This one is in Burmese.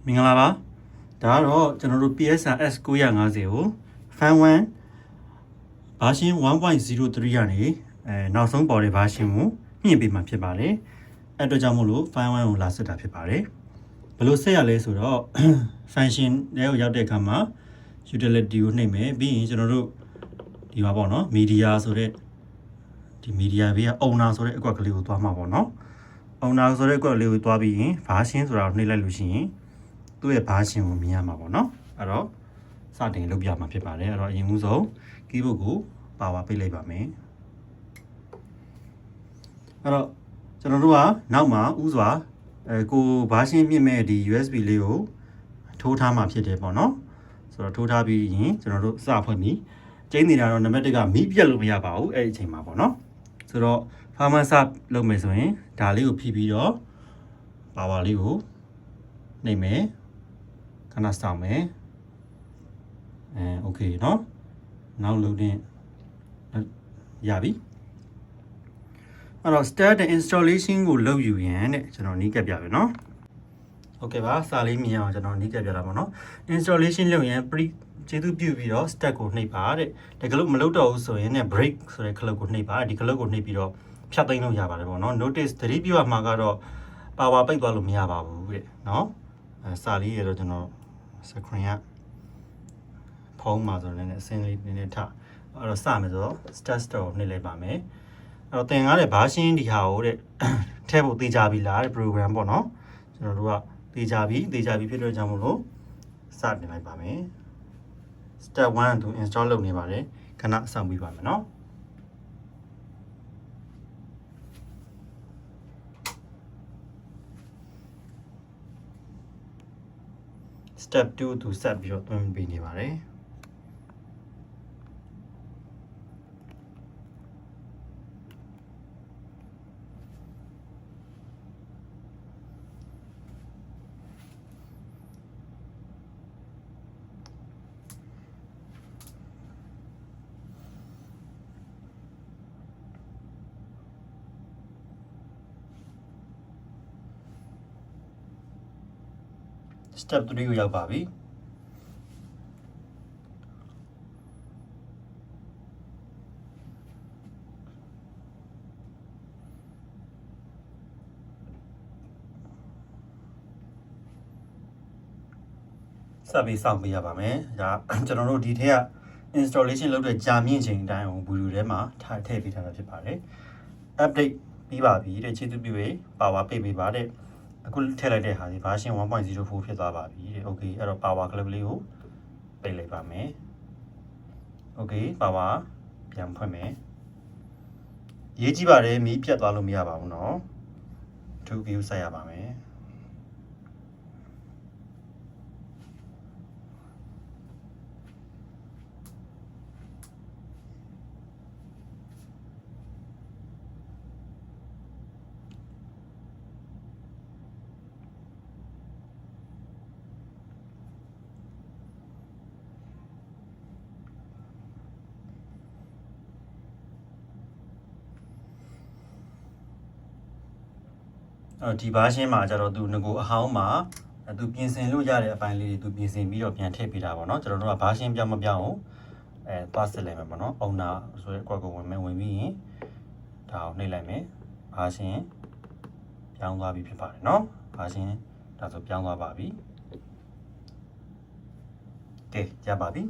မင်္ဂလာပါဒါကတော့ကျွန်တော်တို့ PSRS 950ကို Fan 1 version 1.03 ကနေနောက်ဆုံးပေါ်တဲ့ version ကိုမြင့်ပေးမှာဖြစ်ပါတယ်အဲ့အတွက်ကြောင့်မို့လို့ Fan 1ကိုလာစစ်တာဖြစ်ပါတယ်ဘယ်လိုဆက်ရလဲဆိုတော့ function တွေကိုရောက်တဲ့အခါမှာ utility ကိုနှိပ်မယ်ပြီးရင်ကျွန်တော်တို့ဒီပါပေါ့နော် media ဆိုတဲ့ဒီ media ဘေးက owner ဆိုတဲ့အကွက်ကလေးကိုသွားမှာပေါ့နော် owner ဆိုတဲ့အကွက်ကလေးကိုသွားပြီးရင် version ဆိုတာကိုနှိပ်လိုက်လို့ရှိရင်သူ့ရဲ့ version ကိုမြင်ရမှာပေါ့နော်အဲ့တော့စတင်လုပ်ပြမှာဖြစ်ပါတယ်အဲ့တော့အရင်ဦးဆုံး keyboard ကို power ပိတ်လိုက်ပါမယ်အဲ့တော့ကျွန်တော်တို့ကနောက်မှာဥစွာကို version မြင့်မဲ့ဒီ USB လေးကိုထိုးထားမှာဖြစ်တယ်ပေါ့နော်ဆိုတော့ထိုးထားပြီးရင်ကျွန်တော်တို့စဖွင့်ပြီးကျင်းနေတာတော့နံပါတ်1ကမီးပြတ်လို့မရပါဘူးအဲ့ဒီအချိန်မှာပေါ့နော်ဆိုတော့ farmer sub လုပ်မယ်ဆိုရင်ဒါလေးကိုဖိပြီးတော့ power လေးကိုနှိပ်မယ်ခဏစောင့်မယ်โอเคเนาะနောက်လုပ်တဲ့ရပြီအဲ့တော့ start the installation ကိုလုပ်ယူရင်တဲ့ကျွန်တော်နီးကပ်ပြပြီเนาะโอเคပါစာလေးမြင်အောင်ကျွန်တော်နီးကပ်ပြတာပါเนาะ installation လုပ်ရင် ကျေးဇူးပြုပြီးတော့ stack ကိုနှိပ်ပါတဲ့ဒီကလုတ်မလုပ်တော့ဘူးဆိုရင်ね break ဆိုတဲ့ခလုတ်ကိုနှိပ်ပါဒီခလုတ်ကိုနှိပ်ပြီးတော့ဖြတ်သိမ်းလို့ရပါတယ်ပေါ့เนาะ notice သတိပြုရမှာကတော့ power ပိတ်သွားလို့မရပါဘူးတဲ့เนาะစာလေးရတော့ကျွန်တော် screen ကဖုံးမှာဆိုတော့လည်းအစင်းလေးနည်းနည်းထားအဲ့တော့စမယ်ဆိုတော့ start store ကိုနှိပ်လိုက်ပါမယ်အဲ့တော့သင်ကားတဲ့ version ဒီဟာကိုတဲ့ထည့်ဖို့သေချာပြီလားတဲ့ program ပေါ့เนาะကျွန်တော်တို့ကသေချာပြီဖြစ်တော့ကြောင့်မလို့စတင်လိုက်ပါမယ် step 1 to install လုပ်နေပါတယ်ခဏစောင့်ပြီးပါမယ်เนาะstep 2 to set ပြီးတော့တွန်းပေးနေပါတယ် step 3 ကိုရောက်ပါပြီဆက်ပြီးစောင့်ပေးရပါမယ်ဒါကျွန်တော်တို့ဒီထက်က installation လုပ်တဲ့ကြာမြင့်ချိန်အတိုင်းကို video ထဲမှာထည့်ပေးထားတာဖြစ်ပါတယ် update ပြီးပါပြီတဲ့ကျေးဇူးပြုရေး power ပိတ်ပေးပါတဲ့အခုထည့်လိုက်တဲ့ဟာဒီ version 1.04 ဖြစ်သွားပါပြီတဲ့ okay အဲ့တော့ power clip လေးကိုပိတ်လိုက်ပါမယ် okay power ပြန်ဖွင့်မယ်ရေးကြည့်ပါတယ်မီးပြတ်သွားလို့မရပါဘူးเนาะ to view ဆက်ရပါမယ်ဒီ version မှာကျတော့သူငကိုအဟောင်းမှာသူပြင်ဆင်လို့ရတဲ့အပိုင်းလေးတွေသူပြင်ဆင်ပြီးတော့ပြန်ထည့်ပေးတာပေါ့เนาะကျွန်တော်တို့က version ပြောင်းမပြောင်းအောင်သွားစစ်လိုက်မယ်ပေါ့เนาะ owner ဆိုတဲ့အကွက်ကိုဝင်ပြီးရင်ဒါကိုနှိပ်လိုက်မယ် version ပြောင်းသွားပြီဖြစ်ပါတယ်เนาะ version ဒါဆိုပြောင်းသွားပါပြီကဲရပါပြီ